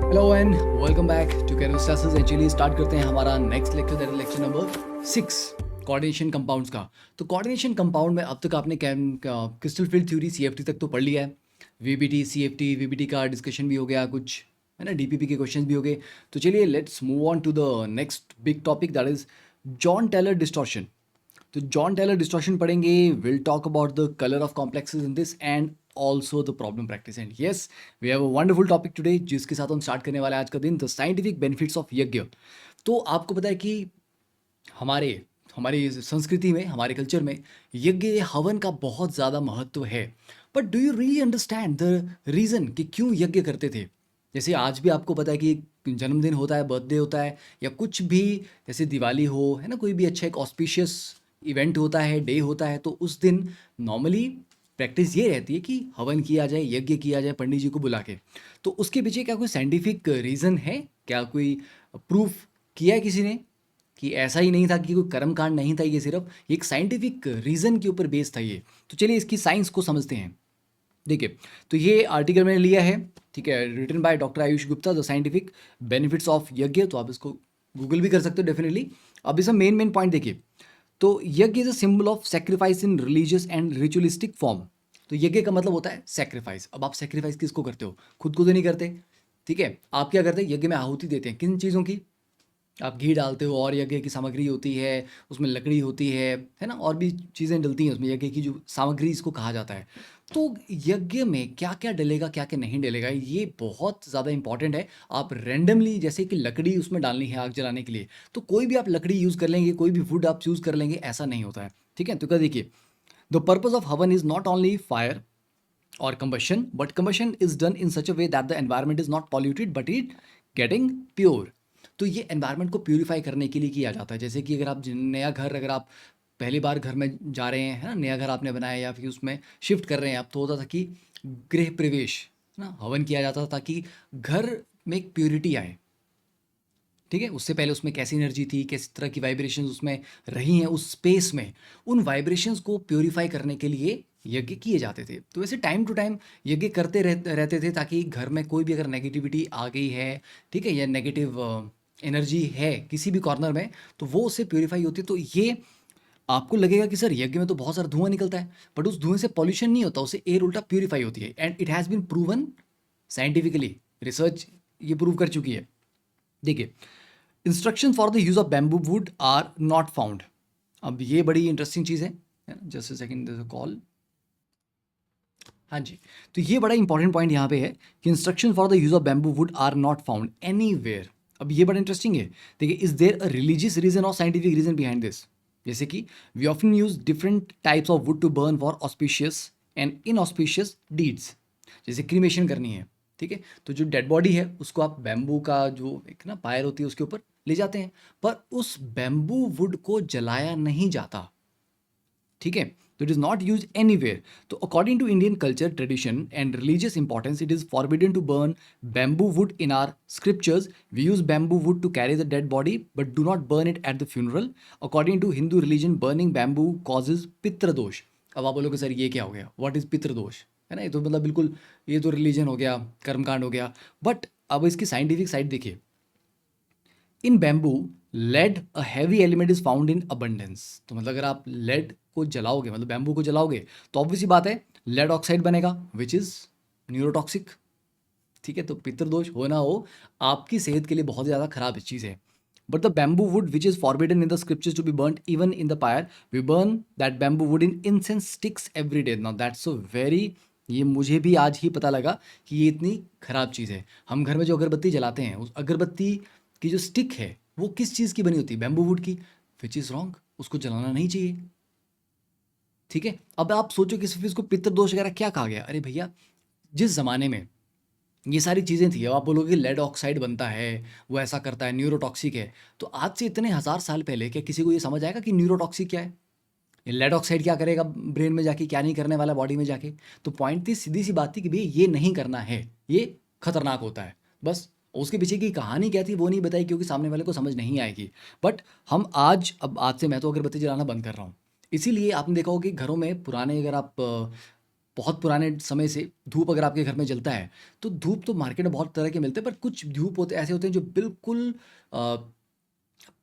Hello and welcome back to Kairos classes. Actually start करते हैं हमारा next lecture, that is lecture number 6 coordination compounds का। तो coordination compound में अब तक आपने क्रिस्टल फील्ड थ्योरी सीएफटी तक तो पढ़ लिया है। वीबीटी सीएफटी वीबीटी का डिस्कशन भी हो गया, कुछ है ना, डीपीपी के क्वेश्चंस भी हो गए। तो चलिए let's move on to the next big topic, that is Jahn Teller distortion. तो जॉन टेलर डिस्टॉर्शन पढ़ेंगे। Will talk about the colour of complexes in this and also the problem practice. And yes, we have a wonderful topic today जिसके साथ हम start करने वाले हैं आज का दिन, the scientific benefits of yagya. तो आपको पता है कि हमारे हमारी संस्कृति में, हमारे कल्चर में यज्ञ हवन का बहुत ज़्यादा महत्व है। But do you really understand the reason कि क्यों यज्ञ करते थे? जैसे आज भी आपको पता है कि एक जन्मदिन होता है, बर्थडे होता है, या कुछ भी, जैसे दिवाली हो, है ना, कोई भी अच्छा एक ऑस्पिशियस इवेंट होता है, डे होता है, तो उस दिन नॉर्मली प्रैक्टिस ये रहती है कि हवन किया जाए, यज्ञ किया जाए पंडित जी को बुला के। तो उसके पीछे क्या कोई साइंटिफिक रीज़न है? क्या कोई प्रूफ किया है किसी ने कि ऐसा ही नहीं था, कि कोई कर्मकांड नहीं था, ये सिर्फ एक साइंटिफिक रीज़न के ऊपर बेस्ड था ये? तो चलिए इसकी साइंस को समझते हैं। देखिए, तो ये आर्टिकल मैंने लिया है, ठीक है, written by doctor Ayush Gupta, the scientific benefits of yagya. तो आप इसको गूगल भी कर सकते हो डेफिनेटली। अब इसमें मेन पॉइंट देखिए। तो यज्ञ is a symbol of sacrifice in religious and ritualistic form. तो यज्ञ का मतलब होता है सेक्रीफाइस। अब आप सेक्रीफाइस किसको करते हो? खुद को तो नहीं करते, ठीक है। आप क्या करते हैं? यज्ञ में आहुति देते हैं। किन चीज़ों की? आप घी डालते हो, और यज्ञ की सामग्री होती है, उसमें लकड़ी होती है ना, और भी चीज़ें डलती हैं उसमें, यज्ञ की जो सामग्री इसको कहा जाता है। तो यज्ञ में क्या क्या डलेगा, क्या क्या नहीं डलेगा, ये बहुत ज़्यादा इंपॉर्टेंट है। आप रैंडमली, जैसे कि लकड़ी उसमें डालनी है आग जलाने के लिए, तो कोई भी आप लकड़ी यूज़ कर लेंगे, कोई भी वुड आप चूज़ कर लेंगे, ऐसा नहीं होता है, ठीक है। तो क्या देखिए, द पर्पज ऑफ हवन is not only fire or combustion, but combustion is done in such a way that the environment is not polluted but it getting pure. तो ये एनवायरनमेंट को प्यूरिफाई करने के लिए किया जाता है। जैसे कि अगर आप नया घर, अगर आप पहली बार घर में जा रहे हैं, है ना, नया घर आपने बनाया या फिर उसमें शिफ्ट कर रहे हैं आप, तो होता था कि गृह प्रवेश, है ना, हवन किया जाता था ताकि घर में एक प्योरिटी आए, ठीक है। उससे पहले उसमें कैसी एनर्जी थी, किस तरह की वाइब्रेशंस उसमें रही हैं उस स्पेस में, उन वाइब्रेशंस को प्योरीफाई करने के लिए यज्ञ किए जाते थे। तो वैसे टाइम टू टाइम यज्ञ करते रहते थे, ताकि घर में कोई भी अगर नेगेटिविटी आ गई है, ठीक है, या नेगेटिव एनर्जी है किसी भी कॉर्नर में, तो वो उससे प्योरीफाई होती है। तो ये आपको लगेगा कि सर यज्ञ में तो बहुत सारा धुआं निकलता है, बट उस धुएं से पॉल्यूशन नहीं होता, उससे एयर उल्टा प्योरीफाई होती है। And it has been proven scientifically, research ये प्रूव कर चुकी है। देखिए, instruction for the use of bamboo wood are not found. अब ये बड़ी इंटरेस्टिंग चीज़ है, जस्ट सेकेंड, कॉल। हाँ जी, तो ये बड़ा इंपॉर्टेंट पॉइंट यहाँ पे है कि instruction for the use of bamboo wood are not found anywhere. अब ये बड़ा इंटरेस्टिंग है। देखिए, is there a religious reason और साइंटिफिक रीजन बिहाइंड दिस? जैसे कि we often use different types of wood to burn for auspicious and inauspicious deeds. जैसे cremation करनी है, ठीक है, तो जो डेड बॉडी है उसको आप बैम्बू का जो एक ना पायर होती है उसके ऊपर ले जाते हैं, पर उस बैम्बू वुड को जलाया नहीं जाता, ठीक है। तो it is not use anywhere. तो according to Indian culture tradition and religious importance, it is forbidden to burn bamboo wood in our scriptures. We use bamboo wood to carry the dead body but do not burn it at the funeral. According to Hindu religion, burning bamboo causes पितृदोष। अब आप बोलोगे sir ये क्या हो गया, what is पितृदोष, है ना, ये तो मतलब बिल्कुल, ये तो रिलीजन हो गया, कर्मकांड हो गया। बट अब इसकी साइंटिफिक साइड देखिए। In bamboo lead a heavy element is found in abundance. तो मतलब अगर आप लेड को जलाओगे, मतलब बैम्बू को जलाओगे, तो ऑब्वियसली बात है लेड ऑक्साइड बनेगा, विच इज न्यूरोटॉक्सिक, ठीक है। तो पितृदोष हो ना हो, आपकी सेहत के लिए बहुत ज़्यादा खराब चीज़ है। But the bamboo wood which is forbidden in the scriptures to be burn even in the fire, we burn that bamboo wood in incense sticks every day. Now that's so very, ये मुझे भी आज ही पता लगा कि ये इतनी खराब चीज़ है। हम घर में जो अगरबत्ती जलाते हैं, उस अगरबत्ती की जो स्टिक है वो किस चीज़ की बनी होती है? बैम्बू वुड की, विच इज़ रॉन्ग, उसको जलाना नहीं चाहिए, ठीक है। अब आप सोचो कि सिर्फ इसको पितृदोष वगैरह क्या कहा गया? अरे भैया, जिस ज़माने में ये सारी चीज़ें थी, अब आप बोलोगे लेड ऑक्साइड बनता है, वो ऐसा करता है, न्यूरोटॉक्सिक है, तो आज से इतने हज़ार साल पहले क्या किसी को ये समझ आएगा कि न्यूरोटॉक्सिक क्या है? ये लेड ऑक्साइड क्या करेगा ब्रेन में जाके, क्या नहीं करने वाला बॉडी में जाके? तो पॉइंट थी, सीधी सी बात थी कि भैया ये नहीं करना है, ये खतरनाक होता है, बस। उसके पीछे की कहानी क्या थी वो नहीं बताई, क्योंकि सामने वाले को समझ नहीं आएगी। बट हम आज, अब आज से मैं तो अगरबत्ती जलाना बंद कर रहा हूँ। इसीलिए आपने देखा होगा कि घरों में पुराने, अगर आप बहुत पुराने समय से धूप अगर आपके घर में जलता है, तो धूप तो मार्केट में बहुत तरह के मिलते हैं, पर कुछ धूप होते ऐसे होते हैं जो बिल्कुल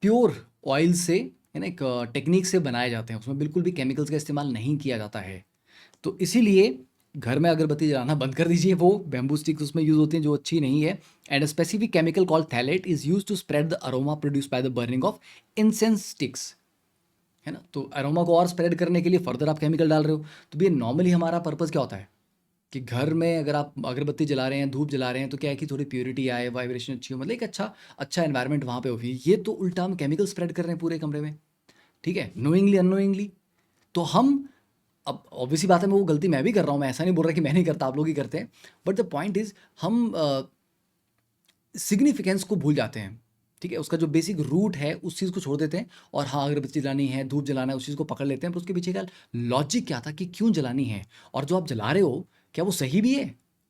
प्योर ऑयल से, है ना, एक टेक्नीक से बनाए जाते हैं, उसमें बिल्कुल भी केमिकल्स का इस्तेमाल नहीं किया जाता है। तो इसीलिए घर में अगरबत्ती जलाना बंद कर दीजिए, वो बैम्बू स्टिक्स उसमें यूज़ होती हैं जो अच्छी नहीं है। And a specific chemical called phthalate is use to spread the aroma produce by the burning of incense sticks, है ना। तो अरोमा को और स्प्रेड करने के लिए फर्दर आप केमिकल डाल रहे हो। तो भैया नॉर्मली हमारा पर्पज़ क्या होता है कि घर में अगर आप अगरबत्ती जला रहे हैं, धूप जला रहे हैं, तो क्या है कि थोड़ी प्योरिटी आए, वाइब्रेशन अच्छी हो, मतलब एक अच्छा अच्छा एनवायरनमेंट वहाँ पे हो। ये तो उल्टा हम केमिकल स्प्रेड कर रहे हैं पूरे कमरे में, ठीक है, नोइंगली अननोइंगली। तो हम, अब ऑब्वियसली बात है, मैं वो गलती मैं भी कर रहा हूँ, मैं ऐसा नहीं बोल रहा कि मैं नहीं करता, आप लोग ही करते हैं, बट द पॉइंट इज हम सिग्निफिकेंस को भूल जाते हैं, ठीक है, उसका जो बेसिक रूट है उस चीज़ को छोड़ देते हैं, और हाँ अगरबत्ती जलानी है, धूप जलाना है, उस चीज़ को पकड़ लेते हैं, पर उसके पीछे का लॉजिक क्या था कि क्यों जलानी है, और जो आप जला रहे हो क्या वो सही भी है,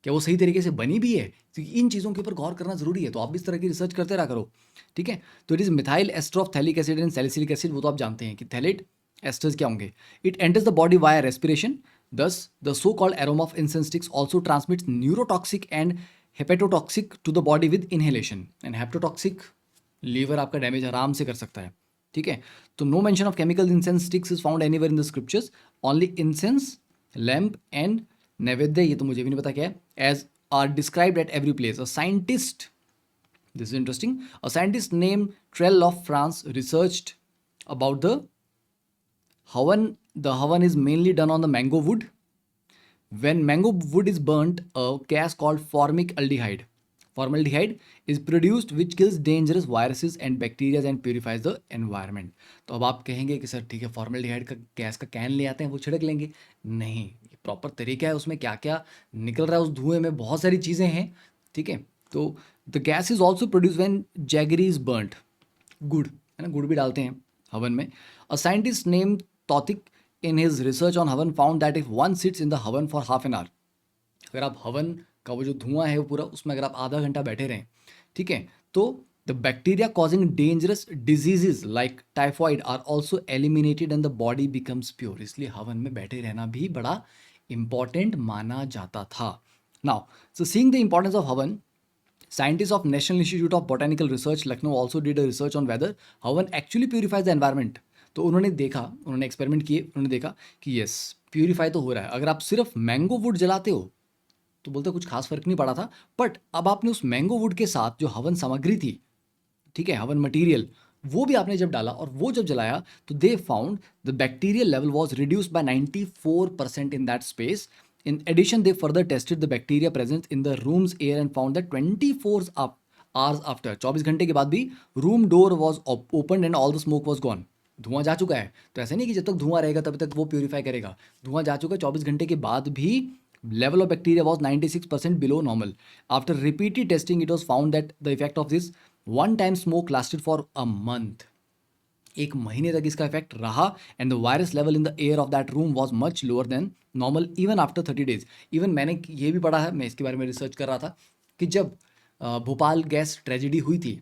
क्या वो सही तरीके से बनी भी है, तो इन चीज़ों के ऊपर गौर करना जरूरी है। तो आप भी इस तरह की रिसर्च करते रहा करो, ठीक है। तो it is methyl ester of phthalic acid and salicylic acid, वो तो आप जानते हैं कि थैलेट एस्टर्स क्या होंगे। It enters the body via respiration, thus the so called aroma of incense sticks also transmits neurotoxic and hepatotoxic to the body with inhalation, and hepatotoxic liver आपका damage आराम से कर सकता है, ठीक है। तो no mention of chemical incense sticks is found anywhere in the scriptures, only incense, lamp and naivedya, ये तो मुझे भी नहीं पता क्या है, as are described at every place. A scientist, this is interesting, a scientist name Trell of France researched about the havan. The havan is mainly done on the mango wood. When mango wood is burnt, a gas called formaldehyde is produced, which kills dangerous viruses and bacteria and purifies the environment. तो अब आप कहेंगे कि sir ठीक है, formaldehyde का gas का can ले आते हैं, वो छिड़क लेंगे। नहीं, ये प्रॉपर तरीका है, उसमें क्या क्या निकल रहा है उस धुएं में, बहुत सारी चीज़ें हैं, ठीक है। तो the gas is also produce when jaggery is burnt, गुड़, है ना, गुड़ भी डालते हैं हवन में। A scientist name Tothic in his research on havan found that if one sits in the havan for half an hour, अगर आप हवन का वो जो धुआं है वो पूरा, उसमें अगर आप आधा घंटा बैठे रहें, ठीक है, तो the bacteria causing dangerous diseases like typhoid are also eliminated and the body becomes pure. इसलिए हवन में बैठे रहना भी बड़ा इंपॉर्टेंट माना जाता था। Now so seeing the importance of हवन, scientists of National Institute of Botanical Research Lucknow also did a research on whether havan actually purifies the environment. तो उन्होंने देखा, उन्होंने एक्सपेरिमेंट किए, उन्होंने देखा कि यस, प्यूरिफाई तो हो रहा है। अगर आप सिर्फ मैंगो वुड जलाते हो तो बोलते कुछ खास फर्क नहीं पड़ा था, बट अब आपने उस मैंगो वुड के साथ जो हवन सामग्री थी, ठीक है, हवन मटेरियल, वो भी आपने जब डाला और वो जब जलाया, तो they found the bacterial level was reduced by 94% in that space. In addition, they further tested the bacteria present in the room's air and found that 24 hours after, 24 घंटे के बाद भी room door was opened and all the smoke was gone. धुआं जा चुका है, तो ऐसा नहीं कि जब तक धुआं रहेगा तब तक वो प्यूरिफाई करेगा, धुआं जा चुका है, 24 घंटे के बाद भी level of bacteria was 96% below normal. After repeated testing, it was found that the effect of this one time smoke lasted for a month. एक महीने तक इसका इफेक्ट रहा, and the virus level in the air of that room was much lower than normal even after 30 days. Even मैंने ये भी पढ़ा है, मैं इसके बारे में रिसर्च कर रहा था कि जब भोपाल गैस ट्रेजिडी हुई थी,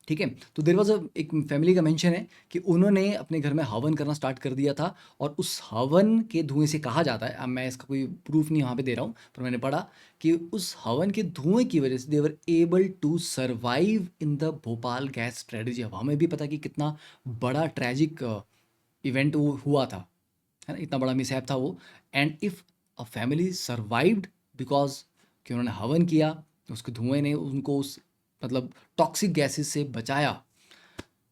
ठीक है, तो देर वॉज एक फैमिली का मेंशन है कि उन्होंने अपने घर में हवन करना स्टार्ट कर दिया था, और उस हवन के धुएं से कहा जाता है, अब मैं इसका कोई प्रूफ नहीं वहाँ पे दे रहा हूँ, पर मैंने पढ़ा कि उस हवन के धुएं की वजह से they were able to survive in the Bhopal gas tragedy. अब हमें भी पता कि कितना बड़ा ट्रैजिक इवेंट वो हुआ था, है ना, इतना बड़ा मिसहैप था वो। And if a family survived because कि उन्होंने हवन किया, उसके धुएं ने उनको उस मतलब टॉक्सिक गैसेस से बचाया,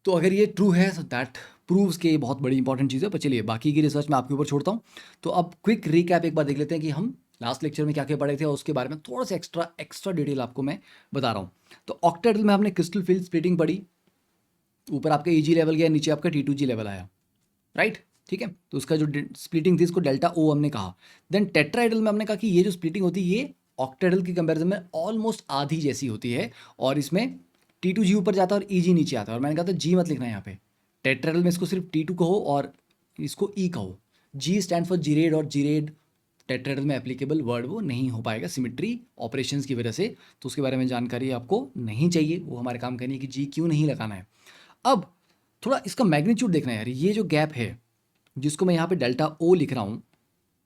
तो अगर ये ट्रू है तो दैट प्रूव्स कि ये बहुत बड़ी इंपॉर्टेंट चीज़ है। पर चलिए बाकी की रिसर्च मैं आपके ऊपर छोड़ता हूँ। तो अब क्विक रिकैप एक बार देख लेते हैं कि हम लास्ट लेक्चर में क्या क्या पढ़े थे, और उसके बारे में थोड़ा सा एक्स्ट्रा डिटेल आपको मैं बता रहा हूँ। तो ऑक्टेड्रल में हमने क्रिस्टल फील्ड स्प्लिटिंग पढ़ी, ऊपर आपका EG लेवल गया, नीचे आपका T2G लेवल आया, राइट, ठीक है। तो उसका जो स्प्लिटिंग थी इसको डेल्टा O हमने कहा। देन टेट्राइडल में हमने कहा कि ये जो स्प्लिटिंग होती है ये ऑक्टेडल की कंपैरिजन में ऑलमोस्ट आधी जैसी होती है, और इसमें T2G ऊपर जाता है और EG नीचे आता है। और मैंने कहा था G मत लिखना यहाँ पे, टेट्राइडल में इसको सिर्फ T2 कहो और इसको E कहो। G स्टैंड फॉर जीरेड, और जीरेड टेट्राइडल में एप्लीकेबल वर्ड वो नहीं हो पाएगा सिमिट्री ऑपरेशंस की वजह से, तो उसके बारे में जानकारी आपको नहीं चाहिए, वो हमारे काम करनी है कि G क्यों नहीं लगाना है। अब थोड़ा इसका मैग्नीट्यूड देखना है यार, ये जो गैप है जिसको मैं यहाँ पे डेल्टा O लिख रहा हूँ,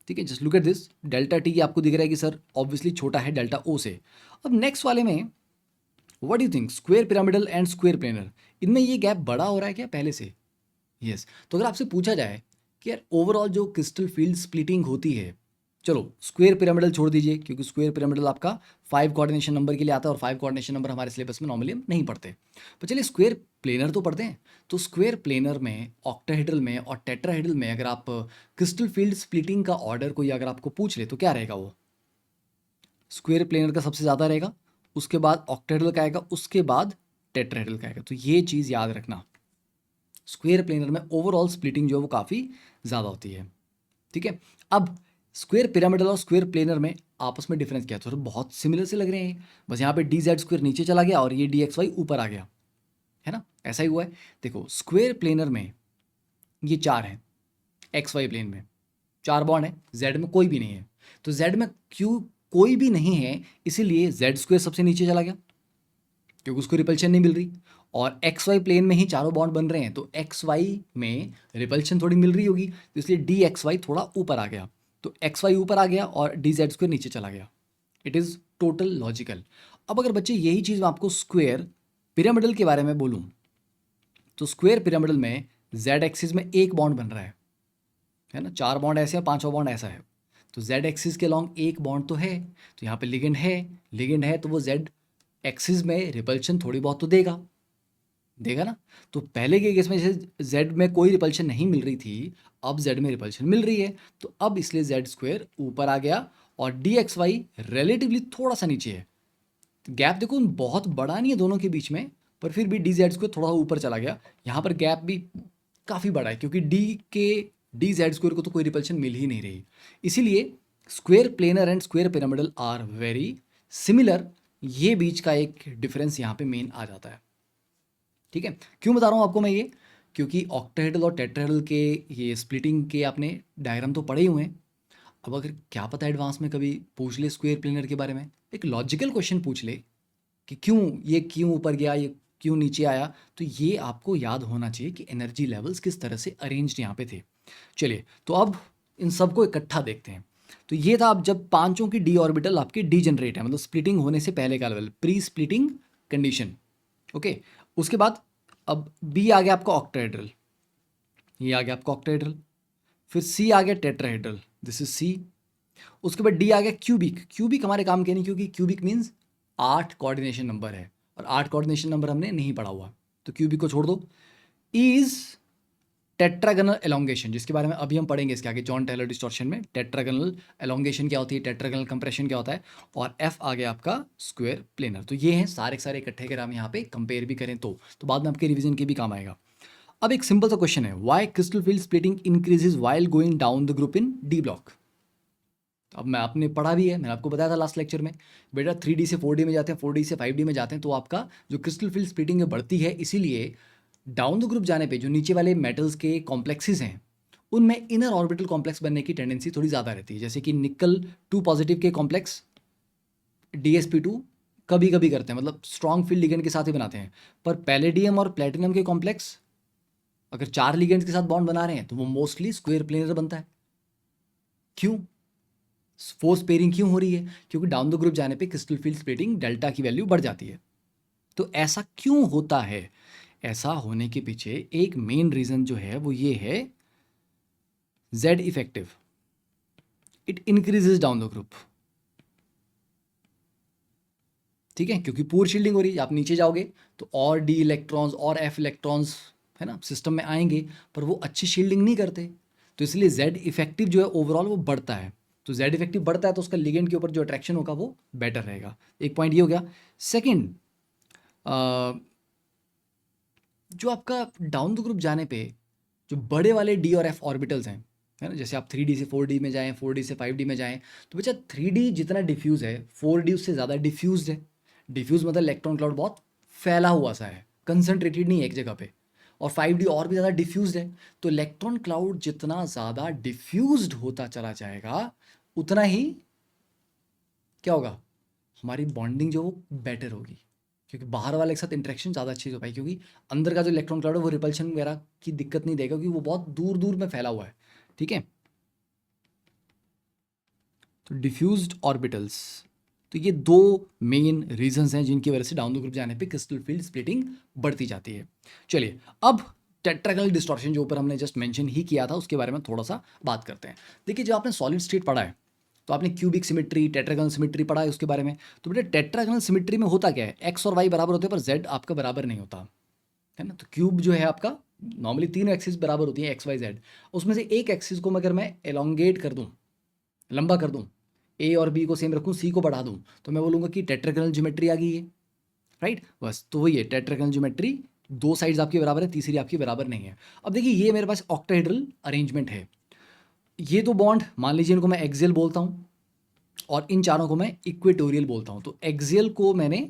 ठीक है, just look at this, delta T आपको दिख रहा है कि सर ऑब्वियसली छोटा है डेल्टा ओ से। अब नेक्स्ट वाले में what do you think, square pyramidal and square planar, इनमें ये गैप बड़ा हो रहा है क्या पहले से? यस। तो अगर आपसे पूछा जाए कि यार ओवरऑल जो क्रिस्टल फील्ड स्प्लिटिंग होती है, चलो स्क्वायर पिरामिडल छोड़ दीजिए क्योंकि स्क्वायर पिरामिडल आपका 5 कोऑर्डिनेशन नंबर के लिए आता है और 5 कोऑर्डिनेशन नंबर हमारे सिलेबस में नॉर्मली हम नहीं पढ़ते, पर चलिए स्क्वायर प्लेनर तो पढ़ते हैं। तो स्क्वायर प्लेनर में, ऑक्टाहेड्रल में और टेट्राहेड्रल में अगर आप क्रिस्टल फील्ड स्प्लिटिंग का ऑर्डर कोई अगर आपको पूछ ले तो क्या रहेगा? वो स्क्वायर प्लेनर का सबसे ज़्यादा रहेगा, उसके बाद ऑक्टाहेड्रल का आएगा, उसके बाद टेट्राहेड्रल का आएगा। तो ये चीज़ याद रखना, स्क्वायर प्लेनर में ओवरऑल स्प्लिटिंग जो है वो काफ़ी ज़्यादा होती है। ठीक है, अब स्क्वायर पिरामिडल और स्क्वायर प्लेनर में आपस में डिफरेंस क्या है? तो बहुत सिमिलर से लग रहे हैं, बस यहाँ पे डी जेड स्क्वायर नीचे चला गया और ये डी एक्स वाई ऊपर आ गया, है ना, ऐसा ही हुआ है। देखो स्क्वायर प्लेनर में ये 4 है, एक्स वाई प्लेन में 4 बॉन्ड है, जेड में कोई भी नहीं है। तो जेड में क्यों कोई भी नहीं है, इसीलिए जेड स्क्वायर सबसे नीचे चला गया क्योंकि उसको रिपल्शन नहीं मिल रही, और एक्स वाई प्लेन में ही चारों बॉन्ड बन रहे हैं, तो एक्स वाई में रिपल्शन थोड़ी मिल रही होगी, तो इसलिए डी एक्स वाई थोड़ा ऊपर आ गया, तो एक्स वाई ऊपर आ गया और डी जेड स्क्वायर नीचे चला गया। It is total logical. अब अगर बच्चे यही चीज़ मैं आपको स्क्वायर पिरामिडल के बारे में बोलूँ, तो स्क्वायर पिरामिडल में जेड एक्सिस में एक बॉन्ड बन रहा है ना, 4 बॉन्ड ऐसे है, 5वां बॉन्ड ऐसा है, तो जेड एक्सिस के लॉन्ग एक बॉन्ड तो है, तो यहाँ पे लिगेंड है, लिगेंड है तो वो जेड एक्सिस में रिपल्शन थोड़ी बहुत तो देगा, देगा ना। तो पहले के केस में जैसे जेड में कोई रिपल्शन नहीं मिल रही थी, अब जेड में रिपल्शन मिल रही है, तो अब इसलिए जेड स्क्वायर ऊपर आ गया और डी एक्स वाई रिलेटिवली थोड़ा सा नीचे है। गैप देखो बहुत बड़ा नहीं है दोनों के बीच में, पर फिर भी डी जेड स्क्वायर थोड़ा ऊपर चला गया। यहाँ पर गैप भी काफ़ी बड़ा है क्योंकि डी जेड स्क्वायर को तो कोई रिपल्शन मिल ही नहीं रही, इसीलिए square planar and square pyramidal are very similar. ये बीच का एक डिफरेंस यहाँ पे मेन आ जाता है। ठीक है, क्यों बता रहा हूँ आपको मैं ये, क्योंकि ऑक्टाहेड्रल और टेट्राहेड्रल के ये स्प्लिटिंग के आपने डायग्राम तो पढ़े ही हुए हैं। अब अगर क्या पता एडवांस में कभी पूछ ले स्क्वायर प्लेनर के बारे में, एक लॉजिकल क्वेश्चन पूछ ले कि क्यों ऊपर गया, ये क्यों नीचे आया, तो ये आपको याद होना चाहिए कि एनर्जी लेवल्स किस तरह से अरेंज्ड यहाँ पे थे। चलिए तो अब इन सबको इकट्ठा देखते हैं। तो ये था अब जब पांचों की डी ऑर्बिटल आपके डीजनरेट है, मतलब स्प्लिटिंग होने से पहले का level, pre splitting condition. Okay, उसके बाद अब बी आ गया आपका ऑक्टाहेड्रल, ये आ गया आपका ऑक्टाहेड्रल, फिर सी आ गया टेट्राहेड्रल, दिस इज सी। उसके बाद डी आ गया क्यूबिक, क्यूबिक हमारे काम के नहीं क्योंकि क्यूबिक मीन्स 8 कोऑर्डिनेशन नंबर है और 8 कोऑर्डिनेशन नंबर हमने नहीं पढ़ा हुआ, तो क्यूबिक को छोड़ दो। इज टेट्रागनल एलोंगेशन, जिसके बारे में अभी हम पढ़ेंगे इसके आगे जॉन टेलर डिस्टॉर्शन में, टेट्रागनल एलोंगेशन क्या होती है, टेट्रागनल कंप्रेशन क्या होता है, और एफ आ गया आपका स्क्वायर प्लेनर। तो ये हैं सारे सारे इकट्ठे अगर हम यहाँ पे कंपेयर भी करें तो बाद में आपके रिवीजन के भी काम आएगा। अब एक सिंपल सा क्वेश्चन है, why crystal field splitting increases while going down the group in d block. तो अब मैं आपने पढ़ा भी है, मैंने आपको बताया था लास्ट लेक्चर में, बेटा 3D से 4D में जाते हैं, 4D से 5D में जाते हैं, तो आपका जो क्रिस्टल फील्ड स्प्लिटिंग है बढ़ती है, इसीलिए डाउन द ग्रुप जाने पे जो नीचे वाले मेटल्स के कॉम्प्लेक्सेस हैं उनमें इनर ऑर्बिटल कॉम्प्लेक्स बनने की टेंडेंसी थोड़ी ज़्यादा रहती है, जैसे कि निकल 2 पॉजिटिव के कॉम्प्लेक्स DsP2 कभी कभी करते हैं, मतलब स्ट्रॉन्ग फील्ड लिगेंड के साथ ही बनाते हैं, पर पैलेडियम और प्लेटिनम के कॉम्प्लेक्स अगर 4 लिगेंड्स के साथ बॉन्ड बना रहे हैं तो वो मोस्टली स्क्वायर प्लेनर बनता है। क्यों? फोर्स पेयरिंग क्यों हो रही है? क्योंकि डाउन द ग्रुप जाने पे क्रिस्टल फील्ड स्प्लिटिंग डेल्टा की वैल्यू बढ़ जाती है। तो ऐसा क्यों होता है? ऐसा होने के पीछे एक मेन रीजन जो है वो ये है, Z effective, it increases down the group. ठीक है, क्योंकि पूर शील्डिंग हो रही है, आप नीचे जाओगे तो और D इलेक्ट्रॉन्स और F इलेक्ट्रॉन्स है ना सिस्टम में आएंगे, पर वो अच्छी शील्डिंग नहीं करते, तो इसलिए Z इफेक्टिव जो है ओवरऑल वो बढ़ता है। तो Z इफेक्टिव बढ़ता है तो उसका लिगेंड के ऊपर जो अट्रैक्शन होगा वो बेटर रहेगा। एक पॉइंट ये हो गया। सेकेंड, जो आपका डाउन द ग्रुप जाने पे जो बड़े वाले D और F ऑर्बिटल्स हैं, है ना, जैसे आप 3D से 4D में जाएं, 4D से 5D में जाएं, तो बच्चा 3D जितना डिफ्यूज़ है 4D उससे ज़्यादा डिफ्यूज़ है। डिफ्यूज़ मतलब इलेक्ट्रॉन क्लाउड बहुत फैला हुआ सा है, कंसंट्रेटेड नहीं है एक जगह पे, और 5D और भी ज़्यादा डिफ्यूज़ है। तो इलेक्ट्रॉन क्लाउड जितना ज़्यादा डिफ्यूज्ड होता चला जाएगा उतना ही क्या होगा, हमारी बॉन्डिंग जो वो बेटर होगी, क्योंकि बाहर वाले के साथ इंटरेक्शन ज़्यादा अच्छी हो पाएगी, क्योंकि अंदर का जो इलेक्ट्रॉन क्लाउड है वो रिपल्शन वगैरह की दिक्कत नहीं देगा क्योंकि वो बहुत दूर दूर में फैला हुआ है। ठीक है, तो डिफ्यूज्ड ऑर्बिटल्स, तो ये दो मेन रीजंस हैं जिनकी वजह से डाउन द ग्रुप जाने पे क्रिस्टल फील्ड स्प्लिटिंग बढ़ती जाती है। चलिए अब टेट्रागोनल डिस्टॉर्शन जो ऊपर हमने जस्ट मेंशन ही किया था उसके बारे में थोड़ा सा बात करते हैं। देखिए जब आपने सॉलिड स्टेट पढ़ा है तो आपने क्यूबिक सिमेट्री, टेट्रागोनल सिमेट्री पढ़ा है उसके बारे में। तो बेटा टेट्रागोनल सिमेट्री में होता क्या है, एक्स और वाई बराबर होते हैं पर जेड आपका बराबर नहीं होता है ना। तो क्यूब जो है आपका नॉर्मली तीन एक्सिस बराबर होती है एक्स वाई जेड, उसमें से एक एक्सिस को अगर मैं एलोंगेट कर दूं, लंबा कर दूं, ए और बी को सेम रखूं, सी को बढ़ा दूं, तो मैं बोलूँगा कि टेट्रागोनल ज्योमेट्री आ गई है, राइट। बस तो वही है टेट्रागोनल ज्योमेट्री, दो साइड्स आपकी बराबर है, तीसरी आपकी बराबर नहीं है। अब देखिए ये मेरे पास ऑक्टाहेड्रल अरेंजमेंट है, ये दो बॉन्ड मान लीजिए इनको मैं एक्सियल बोलता हूँ और इन चारों को मैं इक्वेटोरियल बोलता हूँ। तो एक्सियल को मैंने